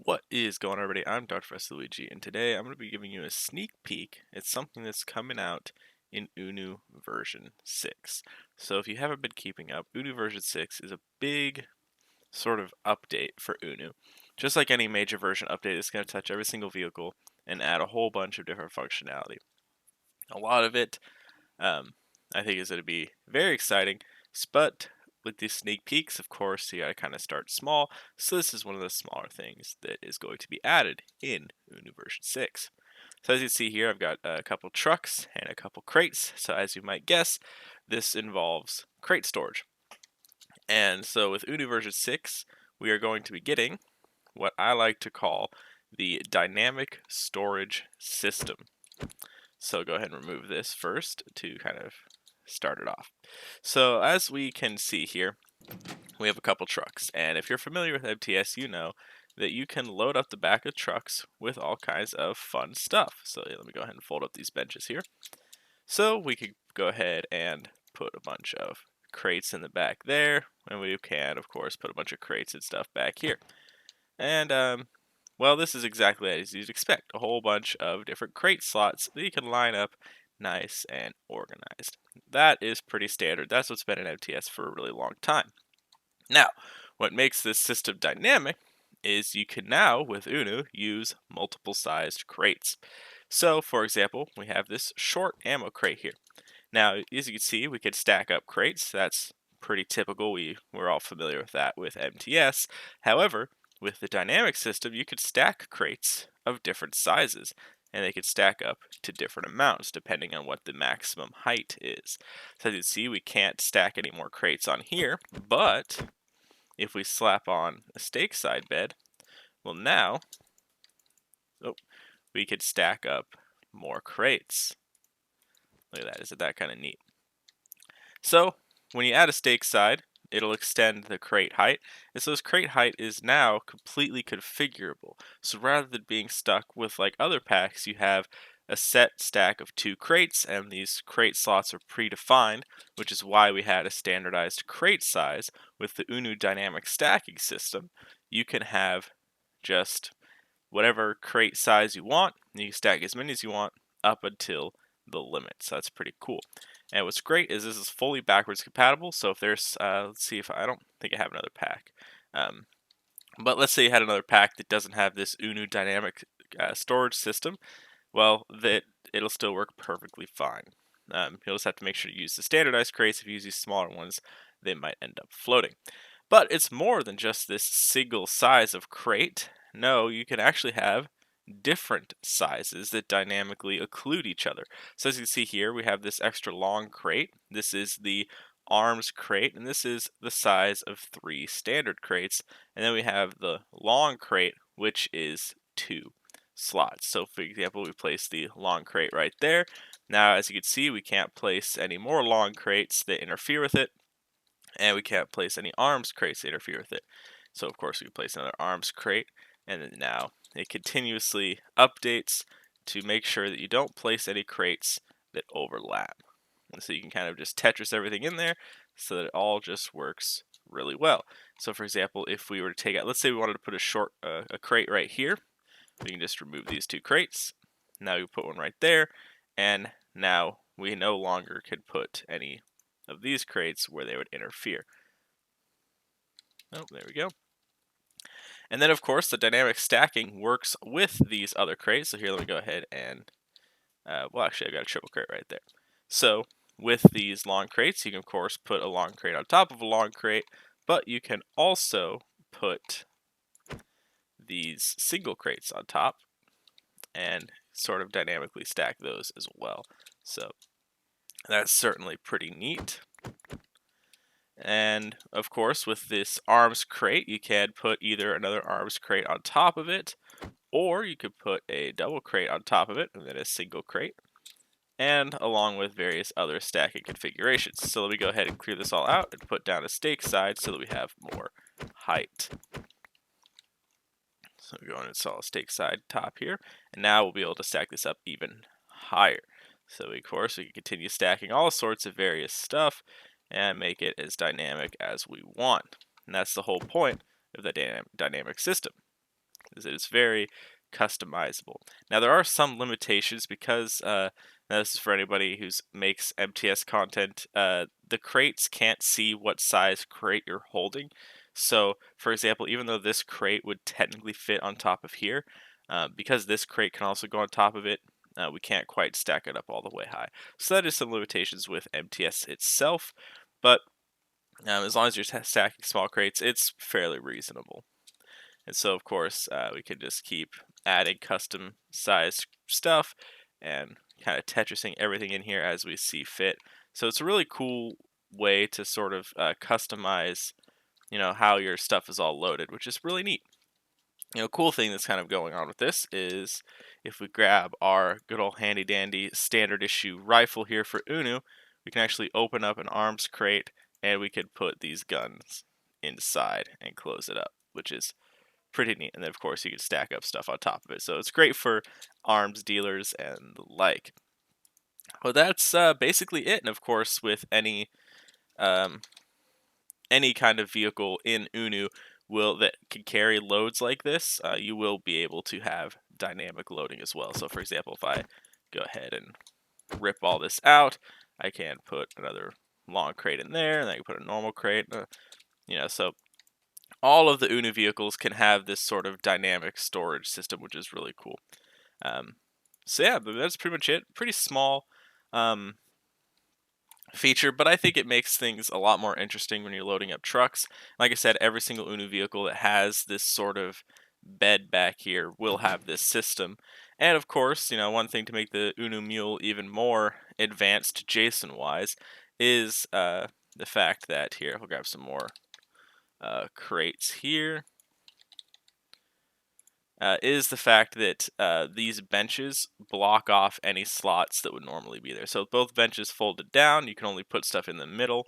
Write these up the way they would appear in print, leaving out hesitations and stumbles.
What is going on, everybody? I'm Dr. Luigi, and today I'm going to be giving you a sneak peek at something that's coming out in UNU version 6. So if you haven't been keeping up, UNU version 6 is a big sort of update for UNU. Just like any major version update, it's going to touch every single vehicle and add a whole bunch of different functionality. A lot of it, I think, is going to be very exciting, but with these sneak peeks, of course, you got to kind of start small. So this is one of the smaller things that is going to be added in UNU version 6. So as you see here, I've got a couple trucks and a couple crates. So as you might guess, this involves crate storage. And so with UNU version 6, we are going to be getting what I like to call the dynamic storage system. So go ahead and remove this first to kind of start it off. So as we can see here, we have a couple trucks, and if you're familiar with MTS, you know that you can load up the back of trucks with all kinds of fun stuff. So let me go ahead and fold up these benches here. So we could go ahead and put a bunch of crates in the back there, and we can, of course, put a bunch of crates and stuff back here. And well, this is exactly as you'd expect, a whole bunch of different crate slots that you can line up nice and organized. That is pretty standard. That's what's been in MTS for a really long time. Now, what makes this system dynamic is you can now, with UNU, use multiple sized crates. So, for example, we have this short ammo crate here. Now, as you can see, we can stack up crates. That's pretty typical. We're all familiar with that with MTS. However, with the dynamic system, you could stack crates of different sizes, and they could stack up to different amounts depending on what the maximum height is. So as you can see, we can't stack any more crates on here, but if we slap on a stake side bed, well now, we could stack up more crates. Look at that, isn't that kind of neat? So when you add a stake side, it'll extend the crate height, and so this crate height is now completely configurable. So rather than being stuck with like other packs, you have a set stack of 2 crates, and these crate slots are predefined, which is why we had a standardized crate size. With the UNU dynamic stacking system, you can have just whatever crate size you want, and you can stack as many as you want up until the limit. So that's pretty cool. And what's great is this is fully backwards compatible. So if there's, let's see if I don't think I have another pack. But let's say you had another pack that doesn't have this UNU dynamic storage system. Well, it'll still work perfectly fine. You'll just have to make sure to use the standardized crates. If you use these smaller ones, they might end up floating. But it's more than just this single size of crate. No, you can actually have different sizes that dynamically occlude each other. So as you can see here, we have this extra long crate. This is the arms crate, and this is the size of 3 standard crates. And then we have the long crate, which is 2 slots. So for example, we place the long crate right there. Now, as you can see, we can't place any more long crates that interfere with it, and we can't place any arms crates that interfere with it. So of course we place another arms crate, and then now it continuously updates to make sure that you don't place any crates that overlap. And so you can kind of just Tetris everything in there so that it all just works really well. So for example, if we were to take out, let's say we wanted to put a crate right here, we can just remove these 2 crates. Now we put one right there, and now we no longer could put any of these crates where they would interfere. Oh, there we go. And then of course the dynamic stacking works with these other crates. So here, let me go ahead and, well actually I've got a triple crate right there. So with these long crates, you can of course put a long crate on top of a long crate, but you can also put these single crates on top and sort of dynamically stack those as well. So that's certainly pretty neat. And of course, with this arms crate, you can put either another arms crate on top of it, or you could put a double crate on top of it, and then a single crate, and along with various other stacking configurations. So let me go ahead and clear this all out and put down a stake side so that we have more height. So we go and install a stake side top here, and now we'll be able to stack this up even higher. So of course, we can continue stacking all sorts of various stuff and make it as dynamic as we want. And that's the whole point of the dynamic system. is it is very customizable. Now there are some limitations because now this is for anybody who makes MTS content. The crates can't see what size crate you're holding. So, for example, even though this crate would technically fit on top of here, because this crate can also go on top of it, we can't quite stack it up all the way high. So that is some limitations with MTS itself, but as long as you're stacking small crates, it's fairly reasonable. And so, of course, we can just keep adding custom sized stuff and kind of Tetrising everything in here as we see fit. So it's a really cool way to sort of customize, how your stuff is all loaded, which is really neat. Cool thing that's kind of going on with this is if we grab our good old handy dandy standard issue rifle here for Unu, we can actually open up an arms crate and we could put these guns inside and close it up, which is pretty neat. And then of course you can stack up stuff on top of it. So it's great for arms dealers and the like. Well, that's basically it. And of course, with um, any kind of vehicle in Unu that can carry loads like this, you will be able to have dynamic loading as well. So for example, if I go ahead and rip all this out, I can put another long crate in there, and I can put a normal crate. So all of the Unu vehicles can have this sort of dynamic storage system, which is really cool. So yeah, but that's pretty much it. Pretty small feature, but I think it makes things a lot more interesting when you're loading up trucks. Like I said, every single Unu vehicle that has this sort of bed back here will have this system. And of course, one thing to make the Unu Mule even more advanced JSON-wise is the fact that here, we'll grab some more crates here. Is the fact that these benches block off any slots that would normally be there. So with both benches folded down, you can only put stuff in the middle.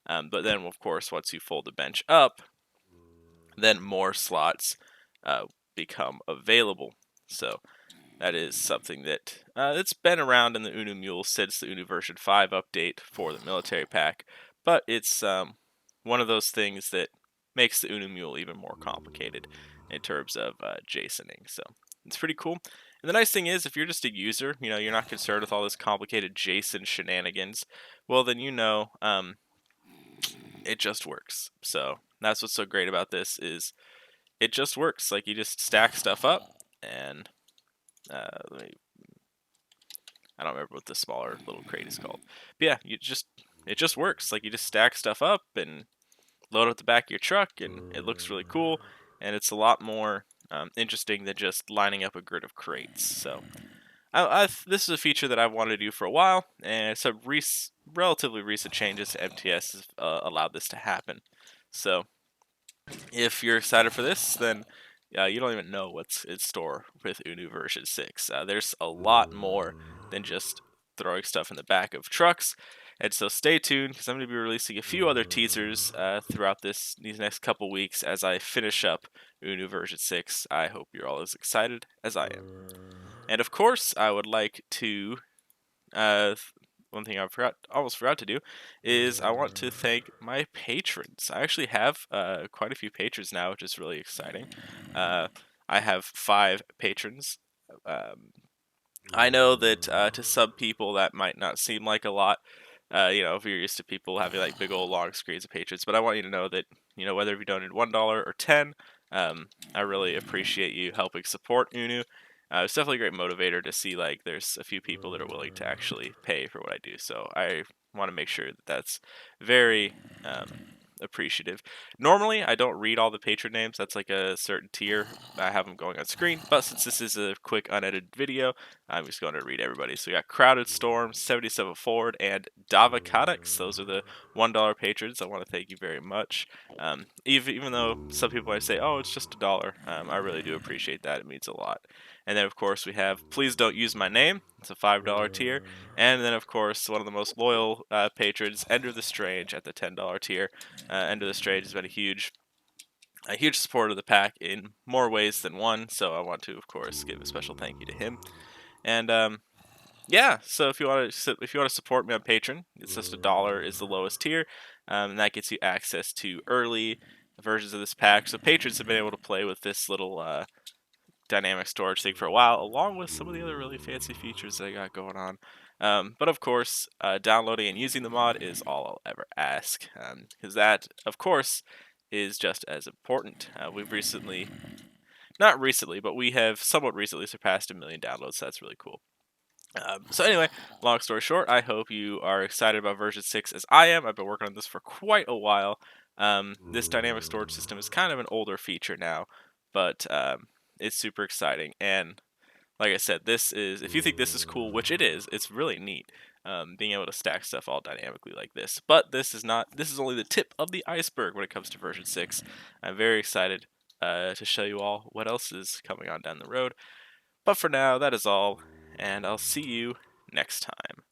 But then, of course, once you fold the bench up, then more slots become available. So that is something that it's been around in the Unu Mule since the Unu version 5 update for the military pack. But it's one of those things that makes the Unu Mule even more complicated in terms of JSONing. So it's pretty cool. And the nice thing is, if you're just a user, you're not concerned with all this complicated JSON shenanigans, well, then it just works. So that's what's so great about this is it just works. Like, you just stack stuff up, and I don't remember what the smaller little crate is called. But yeah, it just works. Like, you just stack stuff up and load up the back of your truck, and it looks really cool, and it's a lot more interesting than just lining up a grid of crates. So this is a feature that I've wanted to do for a while, and some relatively recent changes to MTS has allowed this to happen. So if you're excited for this, then you don't even know what's in store with Unu version 6. There's a lot more than just throwing stuff in the back of trucks. And so stay tuned, because I'm going to be releasing a few other teasers throughout these next couple weeks as I finish up Unu version 6. I hope you're all as excited as I am. And of course, I would like to one thing I almost forgot to do is I want to thank my patrons. I actually have quite a few patrons now, which is really exciting. I have 5 patrons. I know that to some people that might not seem like a lot. If you're used to people having like big old long screens of patrons, but I want you to know that whether you donated $1 or 10, I really appreciate you helping support Unu. It's definitely a great motivator to see like there's a few people that are willing to actually pay for what I do. So I want to make sure that that's very appreciative. Normally, I don't read all the patron names. That's like a certain tier. I have them going on screen. But since this is a quick unedited video, I'm just going to read everybody. So we got Crowded Storm, 77 Forward, and Davakadex. Those are the $1 patrons. I want to thank you very much. Even though some people might say, oh, it's just $1, I really do appreciate that. It means a lot. And then, of course, we have Please Don't Use My Name. It's a $5 tier. And then, of course, one of the most loyal patrons, Ender the Strange, at the $10 tier. Ender the Strange has been a huge supporter of the pack in more ways than one. So I want to, of course, give a special thank you to him. And yeah, so if you want to support me on Patreon, it's just $1 is the lowest tier, and that gets you access to early versions of this pack. So patrons have been able to play with this little dynamic storage thing for a while, along with some of the other really fancy features that I got going on. But of course, downloading and using the mod is all I'll ever ask, because that, of course, is just as important. We've recently, not recently, but we have somewhat recently surpassed 1 million downloads, so that's really cool. So anyway, long story short, I hope you are excited about version 6 as I am. I've been working on this for quite a while. This dynamic storage system is kind of an older feature now, but it's super exciting. And like I said, this is, if you think this is cool, which it is, it's really neat. Being able to stack stuff all dynamically like this. But this is not, this is only the tip of the iceberg when it comes to version 6. I'm very excited to show you all what else is coming on down the road. But for now, that is all, and I'll see you next time.